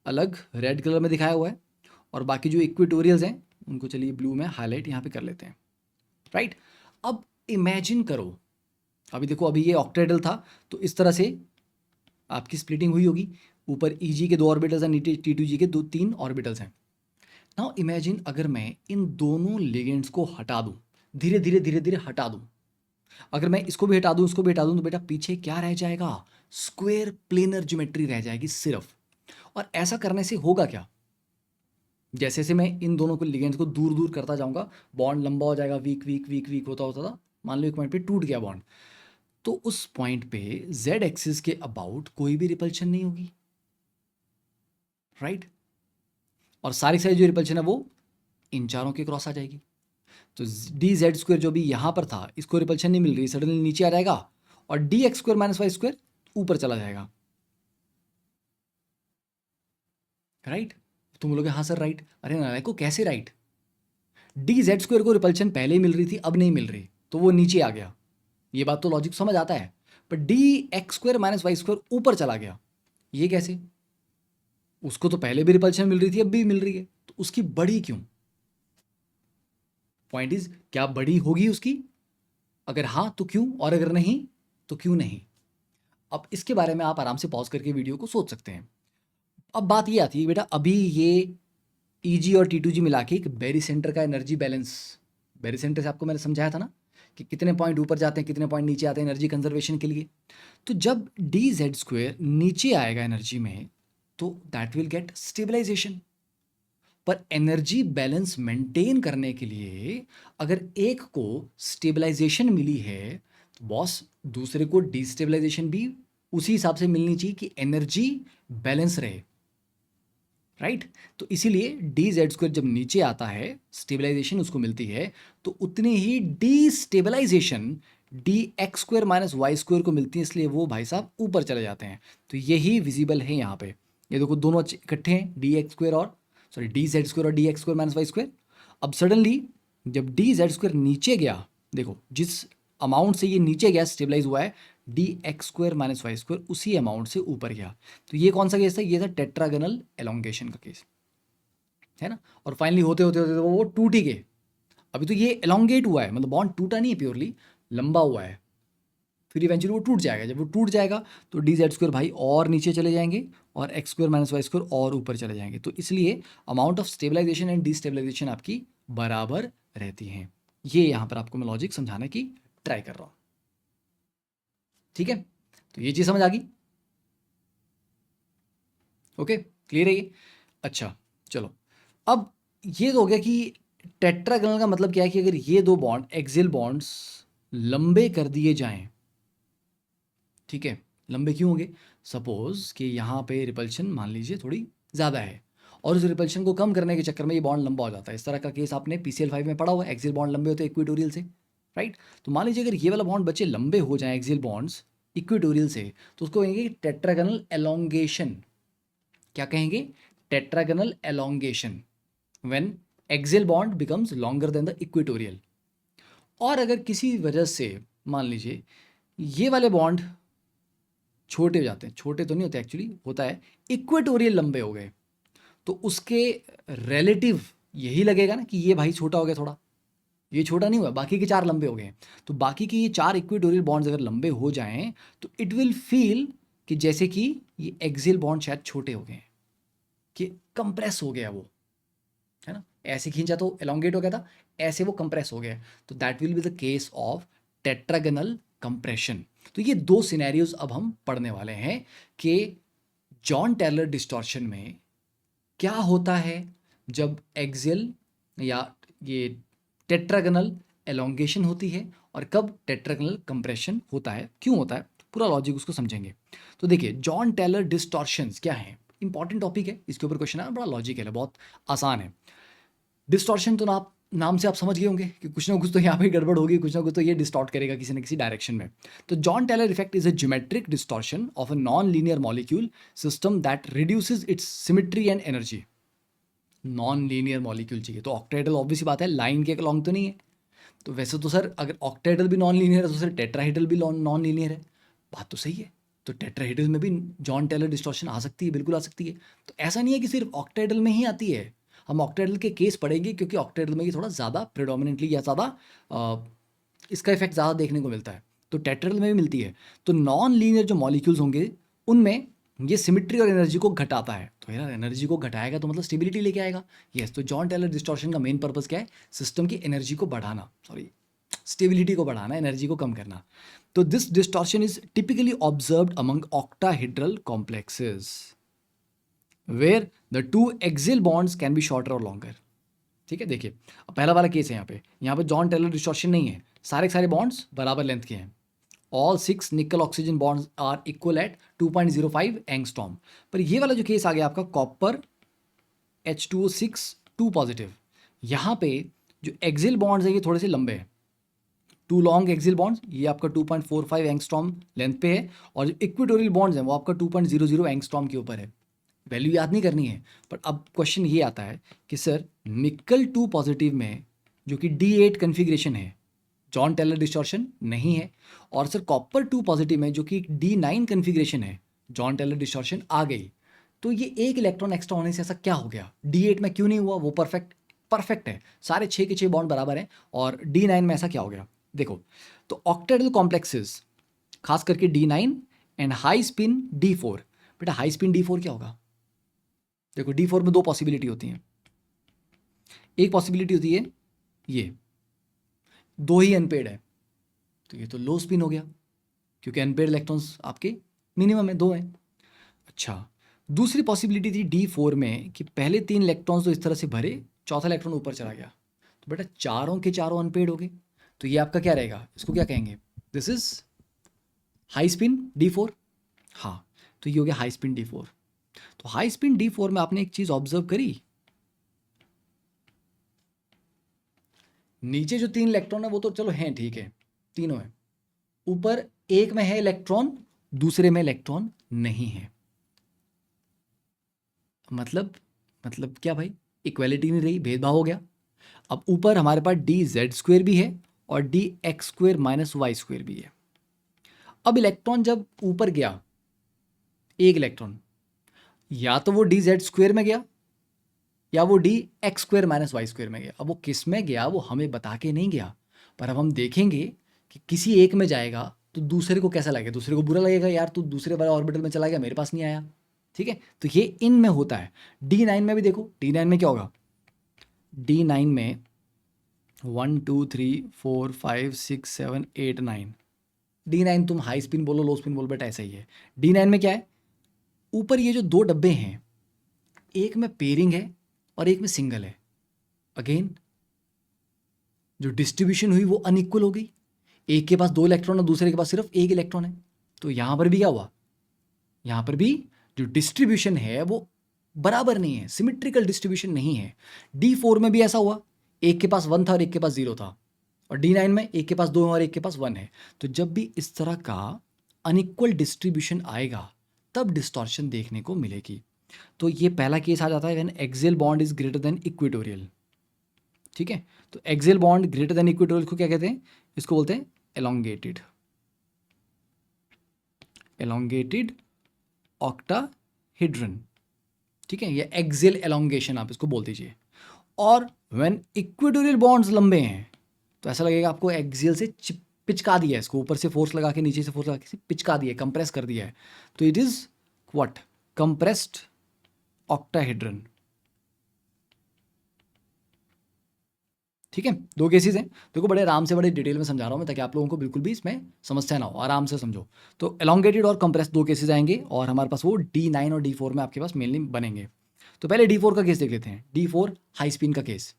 अलग रेड कलर में दिखाया हुआ है और बाकी जो इक्वेटोरियल्स हैं उनको चलिए ब्लू में हाईलाइट यहाँ पे कर लेते हैं, राइट। अब इमेजिन करो, अभी देखो अभी ये ऑक्टाहेड्रल था तो इस तरह से आपकी स्प्लिटिंग हुई होगी, ऊपर ई के दो ऑर्बिटल्स हैं, नीचे T2G के दो तीन ऑर्बिटल्स हैं। नाउ इमेजिन अगर मैं इन दोनों लिगेंड्स को हटा दूं, धीरे धीरे धीरे धीरे हटा दूं, अगर मैं इसको भी हटा दूं इसको भी हटा दूं तो बेटा पीछे क्या रह जाएगा, स्क्वायर प्लेनर ज्योमेट्री रह जाएगी सिर्फ। और ऐसा करने से होगा क्या, जैसे जैसे मैं इन दोनों को लिगेंड्स को दूर दूर करता जाऊंगा बॉन्ड लंबा हो जाएगा, वीक वीक वीक वीक होता होता था, मान लो एक पॉइंट पे टूट गया बॉन्ड, तो उस पॉइंट पे जेड एक्सिस के अबाउट कोई भी रिपल्शन नहीं होगी, राइट। और सारी सारी जो रिपल्शन है वो इन चारों के क्रॉस आ जाएगी। तो डी जेड स्क्वायर जो भी यहाँ पर था इसको रिपल्शन नहीं मिल रही, सडनली नीचे आ जाएगा और d x square minus y square ऊपर चला जाएगा, राइट। तुम बोलोगे हाँ सर राइट, अरे नालायक को कैसे राइट, डी जेड स्क्वायर को रिपल्शन पहले ही मिल रही थी अब नहीं मिल रही तो वो नीचे आ गया, ये बात तो लॉजिक समझ आता है। पर d x square minus y square ऊपर चला गया, ये कैसे, उसको तो पहले भी रिपल्शन मिल रही थी अब भी मिल रही है, तो उसकी बड़ी क्यों, पॉइंट इज क्या बड़ी होगी उसकी, अगर हाँ तो क्यों और अगर नहीं तो क्यों नहीं। अब इसके बारे में आप आराम से पॉज करके वीडियो को सोच सकते हैं। अब बात ये आती है बेटा अभी ये ईजी और T2G मिला के एक बेरी सेंटर का एनर्जी बैलेंस, बेरी सेंटर से आपको मैंने समझाया था ना कि कितने पॉइंट ऊपर जाते हैं कितने पॉइंट नीचे आते हैं एनर्जी कंजर्वेशन के लिए। तो जब डी जेड स्क्वायर नीचे आएगा एनर्जी में तो दैट विल गेट स्टेबलाइजेशन, पर एनर्जी बैलेंस मेंटेन करने के लिए अगर एक को स्टेबलाइजेशन मिली है तो बॉस दूसरे को डिस्टेबलाइजेशन भी उसी हिसाब से मिलनी चाहिए कि एनर्जी बैलेंस रहे, राइट। तो इसीलिए डी जेड स्क्वायर जब नीचे आता है स्टेबलाइजेशन उसको मिलती है तो उतनी ही destabilization d x square minus y square को मिलती है, इसलिए वो भाई साहब ऊपर चले जाते हैं। तो यही विजिबल है यहाँ पे, ये देखो दोनों इकट्ठे हैं डी एक्स स्क्वायर और सॉरी डी जेड स्क्वायर और d x square minus y square. अब सडनली जब डी जेड स्क्वायर नीचे गया, देखो जिस अमाउंट से ये नीचे गया स्टेबलाइज हुआ है d x square minus y square उसी अमाउंट से ऊपर गया। तो ये कौन सा केस था, ये था टेट्रागोनल एलोंगेशन का केस, है ना। और फाइनली होते होते होते वो टूट ही गए। अभी तो ये एलोंगेट हुआ है, मतलब बॉन्ड टूटा नहीं है प्योरली, लंबा हुआ है, फिर इवेंचुअली वो टूट जाएगा। जब वो टूट जाएगा तो डी जेड स्क्वायर भाई और नीचे चले जाएंगे और x square minus y square और ऊपर चले जाएंगे। तो इसलिए amount of stabilization and destabilization आपकी बराबर रहती हैं। ये यहाँ पर आपको मैं लॉजिक समझाने की ट्राई कर रहा हूँ, ठीक है। तो ये चीज़ समझ आ गई, ओके क्लियर है ये। अच्छा चलो, अब ये तो हो गया कि टेट्रागोनल का मतलब क्या है कि अगर ये दो बॉन्ड एक्सियल बॉन्ड्स लंबे कर दिए जाएं, ठीक है, लंबे क्यों होंगे, सपोज कि यहाँ पे रिपल्शन मान लीजिए थोड़ी ज़्यादा है और उस रिपल्शन को कम करने के चक्कर में ये बॉन्ड लंबा हो जाता है। इस तरह का केस आपने PCL5 में पढ़ा हुआ है, एक्सियल बॉन्ड लंबे होते हैं इक्वेटोरियल से, राइट। तो मान लीजिए अगर ये वाला बॉन्ड बच्चे लंबे हो जाएं एक्सियल बॉन्ड्स इक्वेटोरियल से तो उसको कहेंगे टेट्रागोनल एलोंगेशन। क्या कहेंगे, tetragonal elongation when axial bond becomes longer than the equatorial. और अगर किसी वजह से मान लीजिए ये वाले बॉन्ड छोटे हो जाते हैं, छोटे तो नहीं होते एक्चुअली, होता है इक्वेटोरियल लंबे हो गए, तो उसके रिलेटिव यही लगेगा ना कि ये भाई छोटा हो गया थोड़ा, ये छोटा नहीं हुआ, बाकी के चार लंबे हो गए। तो बाकी के ये चार इक्वेटोरियल बॉन्ड्स अगर लंबे हो जाएं तो इट विल फील कि जैसे कि ये एक्सियल बॉन्ड शायद छोटे हो गए हैं, कि कंप्रेस हो गया वो, है ना। ऐसे खींचा तो एलोंगेट हो गया था, ऐसे वो कंप्रेस हो गया, तो that will be the case of tetragonal compression. तो ये दो सिनेरियोज अब हम पढ़ने वाले हैं कि जॉन टेलर डिस्टॉर्शन में क्या होता है जब एक्सियल या ये टेट्रागनल एलोंगेशन होती है और कब टेट्रागनल कंप्रेशन होता है, क्यों होता है, पूरा लॉजिक उसको समझेंगे। तो देखिए जॉन टेलर डिस्टॉर्शंस क्या है, इंपॉर्टेंट टॉपिक है, इसके ऊपर क्वेश्चन है, बड़ा लॉजिकल है, बहुत आसान है। डिस्टॉर्शन तो आप नाम से आप समझ गए होंगे कि कुछ ना कुछ तो यहाँ पे गड़बड़ होगी, कुछ ना कुछ तो ये डिस्टॉर्ट करेगा किसी न किसी डायरेक्शन में। तो Jahn Teller effect is a geometric distortion of a non linear molecule system that reduces its symmetry and energy. Non linear molecule चाहिए तो ऑक्टाहेड्रल ऑब्वियस बात है, लाइन के अलॉन्ग तो नहीं है। तो वैसे तो सर अगर ऑक्टाहेड्रल भी नॉन लीनियर है तो सर टेट्राहेड्रल भी नॉन लीनियर है, बात तो सही है। तो टेट्राहेड्रल में भी जॉन टेलर डिस्टॉर्शन आ सकती है, बिल्कुल आ सकती है। तो ऐसा नहीं है कि सिर्फ ऑक्टाहेड्रल में ही आती है, हम ऑक्टाहेड्रल के केस पढ़ेंगे क्योंकि ऑक्टाहेड्रल में ये थोड़ा ज़्यादा प्रेडोमिनेंटली या ज़्यादा इसका इफेक्ट ज़्यादा देखने को मिलता है, तो टेट्राहेड्रल में भी मिलती है। तो नॉन लीनियर जो मॉलिक्यूल्स होंगे उनमें ये सिमेट्री और एनर्जी को घटाता है। तो यार एनर्जी को घटाएगा तो मतलब स्टेबिलिटी लेके आएगा। यस, तो जॉन टेलर डिस्टॉर्शन का मेन पर्पस क्या है, सिस्टम की एनर्जी को बढ़ाना, स्टेबिलिटी को बढ़ाना, एनर्जी को कम करना। तो this distortion is typically observed among octahedral complexes where the two axial bonds can be shorter और लॉन्गर। ठीक है, देखिए अब पहला वाला केस है, यहाँ पे जॉन टेलर डिस्टॉर्शन नहीं है, सारे के सारे बॉन्ड्स बराबर लेंथ के हैं। All 6 nickel oxygen bonds are equal at 2.05 angstrom. पर ये वाला जो केस आ गया आपका कॉपर H2O6 2 पॉजिटिव, यहाँ पे जो एक्सियल बॉन्ड्स हैं ये थोड़े से लंबे हैं, 2 लॉन्ग एक्सियल बॉन्ड्स, ये आपका 2.45 एंगस्ट्रॉम लेंथ पे है, और जो इक्वेटोरियल बॉन्ड्स हैं वो आपका 2.00 एंगस्ट्रॉम के ऊपर है। वैल्यू याद नहीं करनी है, पर अब क्वेश्चन ये आता है कि सर निकल 2 पॉजिटिव में जो कि D8 कन्फिग्रेशन है, जॉन टेलर डिस्टॉर्शन नहीं है, और सर कॉपर 2 पॉजिटिव में जो कि D9 कन्फिग्रेशन है, जॉन टेलर डिस्टॉर्शन आ गई। तो ये एक इलेक्ट्रॉन एक्स्ट्रा होने से ऐसा क्या हो गया, D8 में क्यों नहीं हुआ, वो परफेक्ट है, सारे 6 के 6 बॉन्ड बराबर हैं, और D9 में ऐसा क्या हो गया। देखो तो ऑक्टाहेड्रल कॉम्प्लेक्सेस खास करके D9 and high spin D4, बेटा हाई स्पिन D4 क्या होगा, देखो D4 में दो पॉसिबिलिटी होती हैं। एक पॉसिबिलिटी होती है ये, दो ही अनपेड है, तो ये तो लो स्पिन हो गया क्योंकि अनपेड इलेक्ट्रॉन्स आपके मिनिमम है, 2 हैं। अच्छा, दूसरी पॉसिबिलिटी थी D4 में कि पहले 3 इलेक्ट्रॉन्स तो इस तरह से भरे, चौथा इलेक्ट्रॉन ऊपर चला गया, तो बेटा चारों के चारों अनपेड हो गए। तो ये आपका क्या रहेगा, इसको क्या कहेंगे, this is high spin D4। हाँ, तो ये हो गया हाई स्पिन D4। तो हाई स्पिन D4 में आपने एक चीज ऑब्जर्व करी, नीचे जो 3 इलेक्ट्रॉन है वो तो चलो हैं, ठीक है, तीनों है, ऊपर एक में है इलेक्ट्रॉन, दूसरे में इलेक्ट्रॉन नहीं है। मतलब क्या भाई, इक्वालिटी नहीं रही, भेदभाव हो गया। अब ऊपर हमारे पास DZ² भी है और DX² - Y² भी है। अब इलेक्ट्रॉन जब ऊपर गया, एक इलेक्ट्रॉन, या तो वो DZ² में गया या वो DX² - Y² में गया। अब वो किस में गया वो हमें बता के नहीं गया, पर अब हम देखेंगे कि किसी एक में जाएगा तो दूसरे को कैसा लगेगा, दूसरे को बुरा लगेगा, यार तू दूसरे वाले ऑर्बिटल में चला गया, मेरे पास नहीं आया। ठीक है, तो ये इन में होता है। D9 में भी देखो, D9 में क्या होगा, D9 में 1 2 3 4 5 6 7 8 9, D9 तुम हाई स्पिन बोलो लो स्पिन बोलो बेटा ऐसा ही है। D9 में क्या है, ऊपर ये जो दो डब्बे हैं, एक में पेयरिंग है और एक में सिंगल है। अगेन जो डिस्ट्रीब्यूशन हुई वो अनइक्वल हो गई, एक के पास 2 इलेक्ट्रॉन और दूसरे के पास सिर्फ एक इलेक्ट्रॉन है। तो यहां पर भी क्या हुआ, यहां पर भी जो डिस्ट्रीब्यूशन है वो बराबर नहीं है, सिमेट्रिकल डिस्ट्रीब्यूशन नहीं है। D4 में भी ऐसा हुआ, एक के पास 1 था और एक के पास 0 था, और D9 में एक के पास 2 है और एक के पास 1 है। तो जब भी इस तरह का अनइक्वल डिस्ट्रीब्यूशन आएगा तब डिस्टॉर्शन देखने को मिलेगी। तो ये पहला केस आ जाता है when axial bond is greater than equatorial. ठीक है, तो axial bond greater than equatorial को क्या कहते हैं, इसको बोलते हैं एलोंगेटेड ऑक्टाहेड्रन। ठीक है, ये एक्सियल एलोंगेशन आप इसको बोल दीजिए। और व्हेन इक्वेटोरियल बॉन्ड्स लंबे हैं तो ऐसा लगेगा आपको एक्सियल से पिचका दिया है, इसको ऊपर से फोर्स लगा के नीचे से फोर्स लगा के पिचका दिया है, कंप्रेस कर दिया है। तो it is what, compressed octahedron. ठीक है, 2 केसेस हैं। देखो बड़े आराम से बड़े डिटेल में समझा रहा हूँ मैं, ताकि आप लोगों को बिल्कुल भी इसमें समस्या ना हो, आराम से समझो। तो एलोंगेटेड और कंप्रेस 2 केसेस आएंगे, और हमारे पास वो D9 और D4 में आपके पास मेनली बनेंगे। तो पहले D4 का केस देख लेते हैं, D4 हाई स्पिन का केस।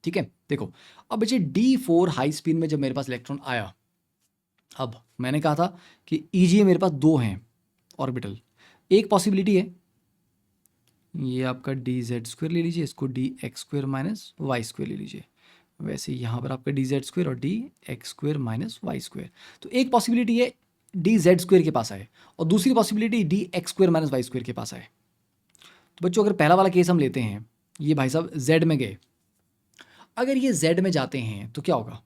ठीक है, देखो अब बच्चे D4 हाई स्पिन में जब मेरे पास इलेक्ट्रॉन आया, अब मैंने कहा था कि ईजीए मेरे पास 2 हैं ऑर्बिटल। एक पॉसिबिलिटी है, ये आपका dz² ले लीजिए, इसको dx² माइनस y² ले लीजिए। वैसे यहाँ पर आपका dz² और dx² माइनस y²। तो एक पॉसिबिलिटी है dz² के पास आए, और दूसरी पॉसिबिलिटी dx² माइनस y² के पास आए। तो बच्चों अगर पहला वाला केस हम लेते हैं, ये भाई साहब z में गए, अगर ये z में जाते हैं तो क्या होगा,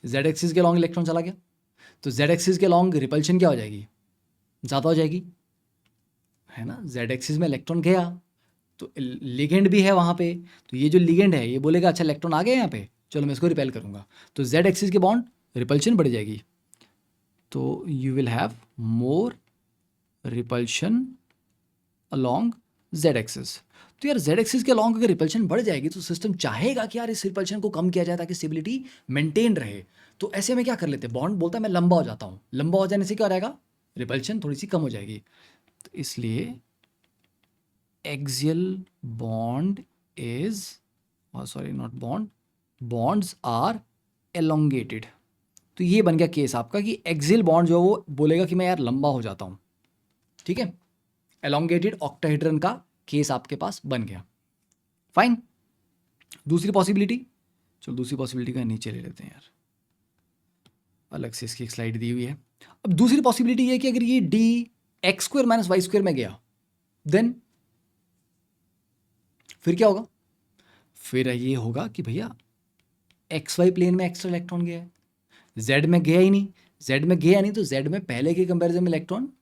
z एक्सिस के लॉन्ग इलेक्ट्रॉन चला गया, तो z एक्सिस के लॉन्ग रिपल्शन क्या हो जाएगी, ज़्यादा हो जाएगी, है ना। z एक्सिस में इलेक्ट्रॉन गया तो लिगेंड भी है वहाँ पे, तो ये जो लिगेंड है ये बोलेगा अच्छा इलेक्ट्रॉन आ गया यहाँ पे, चलो मैं इसको रिपेल करूँगा, तो z एक्सिस के बॉन्ड रिपल्शन बढ़ जाएगी, तो you will have more repulsion along z axis. तो यार z एक्सिस के अलॉन्ग अगर रिपल्शन बढ़ जाएगी तो सिस्टम चाहेगा कि यार इस रिपल्शन को कम किया जाए ताकि स्टेबिलिटी मेंटेन रहे। तो ऐसे में क्या कर लेते हैं, बॉन्ड बोलता है मैं लंबा हो जाता हूँ, लंबा हो जाने से क्या हो जाएगा, रिपल्शन थोड़ी सी कम हो जाएगी। तो इसलिए axial bond is, sorry not bond, bonds are elongated. तो ये बन गया केस आपका कि एक्सियल बॉन्ड जो है वो बोलेगा कि मैं यार लंबा हो जाता हूँ। ठीक है, एलोंगेटेड ऑक्टाहेड्रन का केस आपके पास बन गया। फाइन, दूसरी पॉसिबिलिटी, चलो दूसरी पॉसिबिलिटी का नीचे ले लेते हैं यार, अलग से इसकी एक स्लाइड दी हुई है। अब दूसरी पॉसिबिलिटी ये कि अगर ये dx² माइनस y² में गया, देन फिर क्या होगा, फिर ये होगा कि भैया XY प्लेन में एक्स्ट्रा इलेक्ट्रॉन गया है, Z में गया ही नहीं, Z में गया नहीं तो Z में पहले के कंपैरिजन में इलेक्ट्रॉन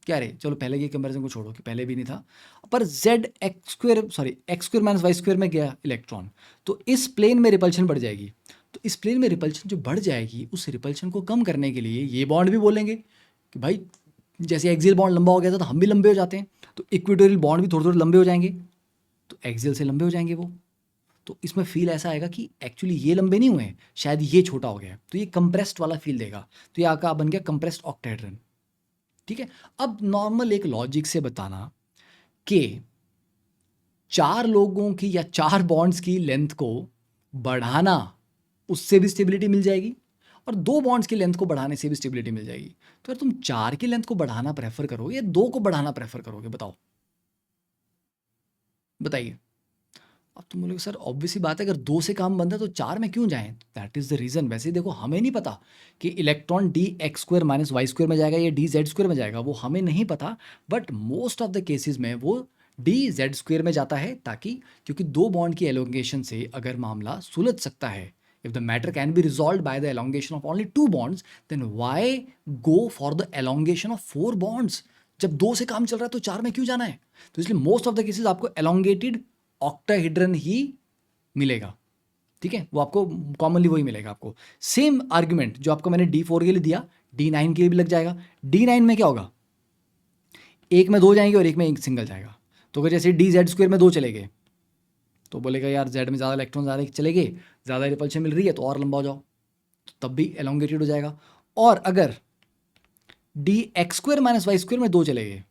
क्या रहे, चलो पहले के कंपैरिजन को छोड़ो कि पहले भी नहीं था, पर x² माइनस y² में गया इलेक्ट्रॉन, तो इस प्लेन में रिपल्शन बढ़ जाएगी। तो इस प्लेन में रिपल्शन जो बढ़ जाएगी, उस रिपल्शन को कम करने के लिए ये बॉन्ड भी बोलेंगे कि भाई जैसे एक्सियल बॉन्ड लंबा हो गया था तो हम भी लंबे हो जाते हैं, तो इक्वेटोरियल बॉन्ड भी थोड़े थोड़े लंबे हो जाएंगे, तो एक्सियल से लंबे हो जाएंगे वो। तो इसमें फील ऐसा आएगा कि एक्चुअली ये लंबे नहीं हुए हैं, शायद ये छोटा हो गया है, तो ये कंप्रेस्ड वाला फील देगा। तो ये आपका बन गया कंप्रेस्ड ऑक्टाहेड्रन। ठीक है, अब नॉर्मल एक लॉजिक से बताना कि 4 लोगों की या 4 बॉन्ड्स की लेंथ को बढ़ाना, उससे भी स्टेबिलिटी मिल जाएगी, और 2 बॉन्ड्स की लेंथ को बढ़ाने से भी स्टेबिलिटी मिल जाएगी। तो यार तुम 4 की लेंथ को बढ़ाना प्रेफर करोगे या 2 को बढ़ाना प्रेफर करोगे, बताओ, बताइए। अब तुम बोलोगे सर ऑब्वियस सी बात है, अगर 2 से काम बनता है तो 4 में क्यों जाएं, दैट इज़ द रीज़न। वैसे देखो हमें नहीं पता कि इलेक्ट्रॉन dx² माइनस y² में जाएगा या dz² में जाएगा, वो हमें नहीं पता, but most of the cases में वो dz² में जाता है, ताकि क्योंकि 2 बॉन्ड की एलोंगेशन से अगर मामला सुलझ सकता है, if the matter can be resolve by the elongation of only 2 bonds, then why go for the elongation of 4 bonds. जब 2 से काम चल रहा है तो 4 में क्यों जाना है। तो इसलिए मोस्ट ऑफ द केसेस आपको एलोंगेटेड ऑक्टाहेड्रन ही मिलेगा। ठीक है, वो आपको कॉमनली वही मिलेगा आपको। सेम आर्ग्यूमेंट जो आपको मैंने D4 के लिए दिया, D9 के लिए भी लग जाएगा। D9 में क्या होगा, एक में 2 जाएंगे और एक में एक सिंगल जाएगा। तो अगर जैसे dz² में 2 चले गए तो बोलेगा यार z में ज़्यादा इलेक्ट्रॉन ज़्यादा चले गए, ज़्यादा रिपल्शन मिल रही है तो और लंबा हो जाओ, तो तब भी एलोंगेटेड हो जाएगा। और अगर dx² माइनस y² में 2 चले गए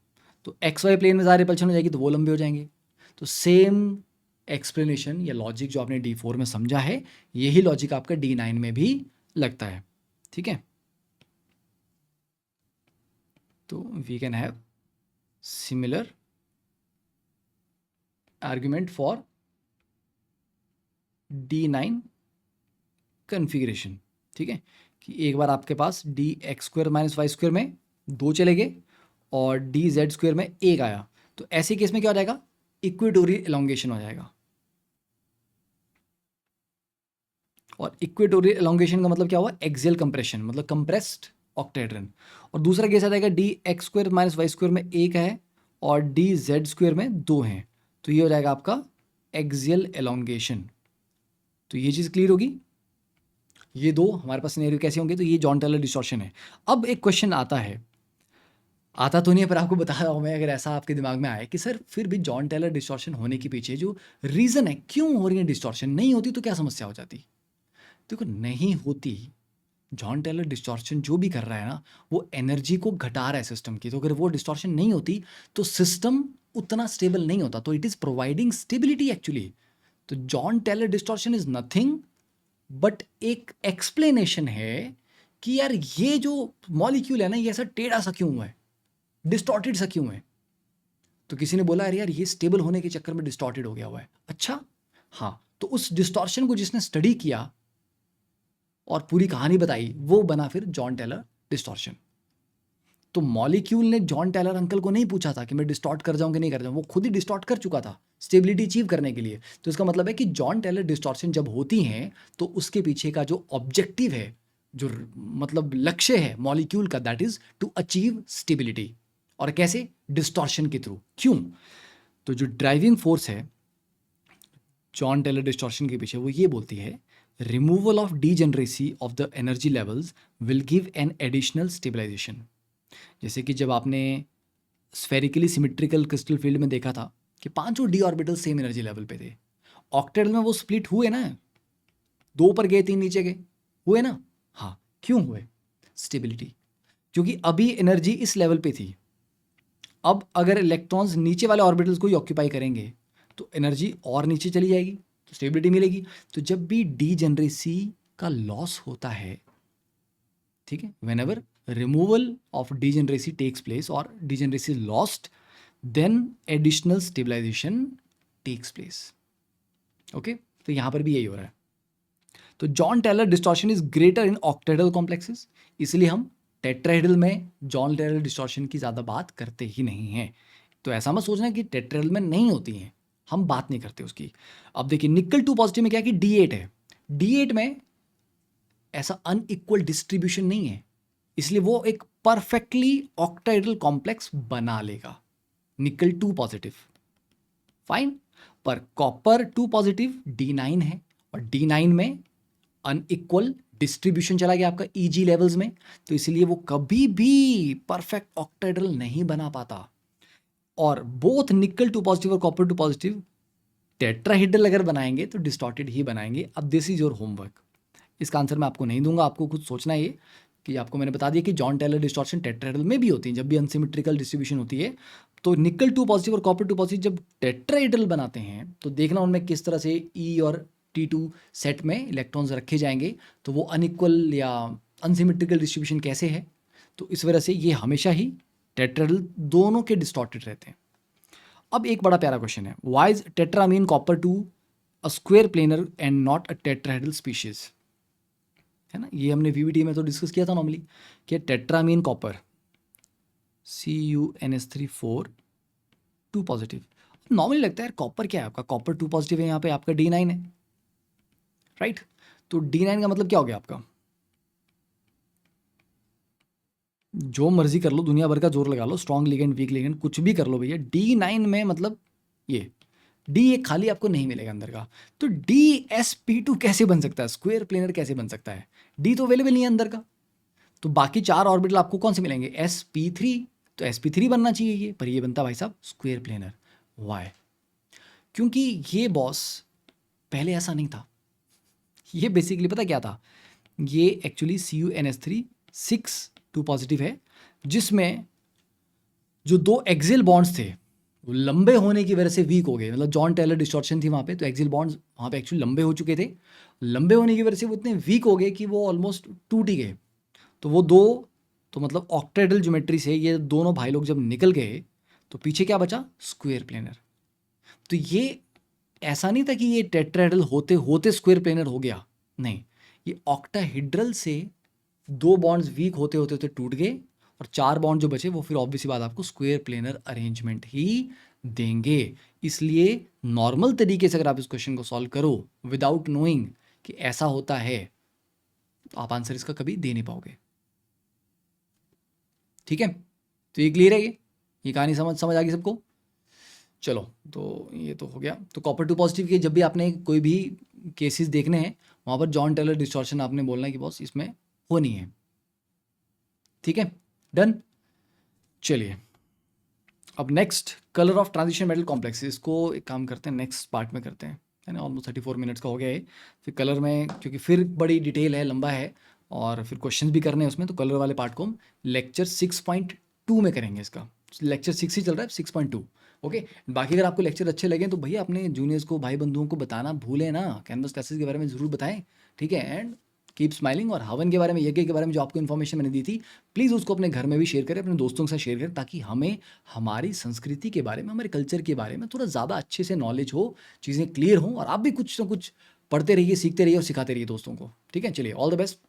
तो XY प्लेन में ज़्यादा रिपल्शन हो जाएगी, तो वो लंबे हो जाएंगे। तो सेम एक्सप्लेनेशन या लॉजिक जो आपने D4 में समझा है, यही लॉजिक आपका D9 में भी लगता है। ठीक है, तो we can have similar argument for D9 configuration. ठीक है, कि एक बार आपके पास dx² माइनस y² में 2 चले गए और dz² में 1 आया, तो ऐसे केस में क्या हो जाएगा, इक्वेटोरियल एलोंगेशन हो जाएगा। और इक्वेटोरियल एलोंगेशन का मतलब क्या हुआ, एक्सियल कंप्रेशन, मतलब कंप्रेस्ड ऑक्टाहेड्रन। और दूसरा केस आ जाएगा dx² माइनस y² में 1 है और dz² में 2 हैं, तो ये हो जाएगा आपका एक्सियल एलोंगेशन। तो ये चीज़ क्लियर होगी। ये 2 हमारे पास सिनेरियो कैसे होंगे, तो ये जॉन टेलर डिस्टॉर्शन है। अब एक क्वेश्चन आता है आता तो नहीं है, पर आपको बता रहा हूँ मैं, अगर ऐसा आपके दिमाग में आए कि सर फिर भी जॉन टेलर डिस्टॉर्शन होने के पीछे जो रीज़न है, क्यों हो रही है डिस्टॉर्शन, नहीं होती तो क्या समस्या हो जाती? देखो नहीं होती, जॉन टेलर डिस्टॉर्शन जो भी कर रहा है ना, वो एनर्जी को घटा रहा है सिस्टम की, तो अगर वो डिस्टॉर्शन नहीं होती तो सिस्टम उतना स्टेबल नहीं होता, तो it is providing stability actually. तो Jahn Teller distortion is nothing but एक एक्सप्लेनेशन है कि यार ये जो मॉलिक्यूल है ना, ये ऐसा टेढ़ा सा क्यों हुआ है, डिस्टॉर्टेड सा क्यों है। तो किसी ने बोला अरे यार ये स्टेबल होने के चक्कर में डिस्टॉर्टेड हो गया हुआ है। अच्छा, हाँ, तो उस डिस्टॉर्शन को जिसने स्टडी किया और पूरी कहानी बताई, वो बना फिर जॉन टेलर डिस्टॉर्शन। तो मॉलिक्यूल ने जॉन टेलर अंकल को नहीं पूछा था कि मैं डिस्टॉर्ट कर जाऊं कि नहीं कर जाऊं, वो खुद ही डिस्टॉर्ट कर चुका था स्टेबिलिटी अचीव करने के लिए। तो इसका मतलब है कि जॉन टेलर डिस्टॉर्शन जब होती हैं तो उसके पीछे का जो ऑब्जेक्टिव है, जो मतलब लक्ष्य है मॉलिक्यूल का, that is to achieve stability. और कैसे? डिस्टॉर्शन के थ्रू। क्यों? तो जो ड्राइविंग फोर्स है जॉन टेलर डिस्टॉर्शन के पीछे, वो ये बोलती है removal of degeneracy of the energy levels will give an additional stabilization. जैसे कि जब आपने स्फेरिकली सिमेट्रिकल क्रिस्टल फील्ड में देखा था कि पांचों D orbital same energy level पे थे, ऑक्टेडल में वो स्प्लिट हुए ना, दो ऊपर गए तीन नीचे गए, हुए ना? हाँ, क्यों हुए? स्टेबिलिटी। क्योंकि अभी एनर्जी इस लेवल पे थी, अब अगर इलेक्ट्रॉन्स नीचे वाले ऑर्बिटल्स को ही ऑक्यूपाई करेंगे तो एनर्जी और नीचे चली जाएगी, तो स्टेबिलिटी मिलेगी। तो जब भी डीजेनरेसी का लॉस होता है, ठीक है, whenever removal of degeneracy takes place और degeneracy lost, then additional stabilization takes place. Okay, तो यहां पर भी यही हो रहा है। तो Jahn Teller distortion is greater in octahedral complexes, इसलिए हम टेट्राहेड्रल में जॉन टेलर डिस्टॉर्शन की ज़्यादा बात करते ही नहीं हैं। तो ऐसा मत सोचना कि टेट्राहेड्रल में नहीं होती हैं, हम बात नहीं करते उसकी। अब देखिए निकल 2 पॉजिटिव में क्या है कि D8 है, D8 में ऐसा अनइक्वल डिस्ट्रीब्यूशन नहीं है, इसलिए वो एक परफेक्टली ऑक्टाहेड्रल कॉम्प्लेक्स बना लेगा, निकल 2 पॉजिटिव, फाइन। पर कॉपर 2 पॉजिटिव D9 है, और D9 में अनइक्वल डिस्ट्रीब्यूशन चला गया आपका Eg लेवल्स में, तो इसलिए वो कभी भी परफेक्ट ऑक्टाहेड्रल नहीं बना पाता। और बोथ निकल 2 पॉजिटिव और कॉपर 2 पॉजिटिव टेट्राहेड्रल अगर बनाएंगे तो डिस्टॉर्टेड ही बनाएंगे। अब दिस इज योर होमवर्क, इसका आंसर मैं आपको नहीं दूंगा, आपको कुछ सोचना है। ये कि आपको मैंने बता दिया कि जॉन टेलर डिस्टॉर्शन टेट्राहेड्रल में भी होती है, जब भी अनसिमेट्रिकल डिस्ट्रीब्यूशन होती है। तो निकल 2 पॉजिटिव और कॉपर 2 पॉजिटिव जब टेट्राहेड्रल बनाते हैं तो देखना उनमें किस तरह से E और T2 सेट में इलेक्ट्रॉन्स रखे जाएंगे, तो वो अनइक्वल या अनसिमेट्रिकल डिस्ट्रीब्यूशन कैसे है। तो इस वजह से ये हमेशा ही टेट्राहेड्रल दोनों के डिस्टॉर्टेड रहते हैं। अब एक बड़ा प्यारा क्वेश्चन है, why is tetrammine copper 2 a square planar and not a tetrahedral species? है ना, ये हमने VVT में तो डिस्कस किया था नॉर्मली कि tetrammine copper CuNH3 2 positive. Normally लगता है यार कॉपर क्या है आपका, कॉपर 2 पॉजिटिव है, यहाँ पे आपका D9 है, राइट? तो D9 का मतलब क्या हो गया आपका? जो मर्जी कर लो, दुनिया भर का जोर लगा लो, स्ट्रॉन्ग लिगेंड वीक लिगेंड कुछ भी कर लो भैया, D9 में मतलब ये D एक खाली आपको नहीं मिलेगा अंदर का। तो DsP2 कैसे बन सकता है, स्क्वायर प्लेनर कैसे बन सकता है? D तो अवेलेबल नहीं है अंदर का। तो बाकी 4 ऑर्बिटल आपको कौन से मिलेंगे? sp3, तो sp3 बनना चाहिए ये, पर ये बनता भाई साहब स्क्वायर प्लेनर। वाई? क्योंकि ये बॉस पहले ऐसा नहीं था। ये बेसिकली पता क्या था, ये एक्चुअली CuNH3 6 2 पॉजिटिव है, जिसमें जो 2 एक्सियल बॉन्ड्स थे वो लंबे होने की वजह से वीक हो गए, मतलब जॉन टेलर डिस्टॉर्शन थी वहाँ पे, तो एक्सियल बॉन्ड्स वहाँ पे एक्चुअली लंबे हो चुके थे, लंबे होने की वजह से वो इतने वीक हो गए कि वो ऑलमोस्ट टूट ही गए। तो वो दो, तो मतलब ऑक्टेड्रल ज्योमेट्री से ये दोनों भाई लोग जब निकल गए तो पीछे क्या बचा? Square planar. तो ये ऐसा नहीं था कि ये टेट्राहेड्रल होते होते स्क्वायर प्लेनर हो गया, नहीं, ये ऑक्टाहेड्रल से 2 बॉन्ड्स वीक होते होते होते टूट गए, और 4 बॉन्ड जो बचे वो फिर ऑब्वियसली बात आपको स्क्वायर प्लेनर अरेंजमेंट ही देंगे। इसलिए नॉर्मल तरीके से अगर आप इस क्वेश्चन को सॉल्व करो विदाउट नोइंग कि ऐसा होता है, तो आप आंसर इसका कभी दे नहीं पाओगे। ठीक है, तो ये क्लियर है, ये कहानी समझ आ गई सबको? चलो, तो ये तो हो गया। तो कॉपर 2 पॉजिटिव के जब भी आपने कोई भी केसेस देखने हैं, वहाँ पर जॉन टेलर डिस्टॉर्शन आपने बोलना है कि बॉस इसमें होनी है। ठीक है, डन। चलिए, अब next colour of transition metal complex, इसको एक काम करते हैं नेक्स्ट पार्ट में करते हैं, है ना। ऑलमोस्ट 34 मिनट्स का हो गया है। फिर कलर में, क्योंकि फिर बड़ी डिटेल है, लंबा है, और फिर क्वेश्चन भी करने हैं उसमें, तो कलर वाले पार्ट को हम लेक्चर 6.2 में करेंगे। इसका लेक्चर 6 ही चल रहा है, 6.2। ओके, बाकी अगर आपको लेक्चर अच्छे लगे तो भैया अपने जूनियर्स को, भाई बंधुओं को बताना भूलें ना, कैनवस क्लासेस के बारे में ज़रूर बताएं, ठीक है। And keep smiling. और हवन के बारे में, यज्ञ के बारे में जो आपको इन्फॉर्मेशन मैंने दी थी, प्लीज़ उसको अपने घर में भी शेयर करें, अपने दोस्तों के साथ शेयर करें, ताकि हमें हमारी संस्कृति के बारे में, हमारे कल्चर के बारे में थोड़ा ज़्यादा अच्छे से नॉलेज हो, चीज़ें क्लियर हों, और आप भी कुछ ना कुछ पढ़ते रहिए, सीखते रहिए और सिखाते रहिए दोस्तों को, ठीक है। चलिए, ऑल द बेस्ट।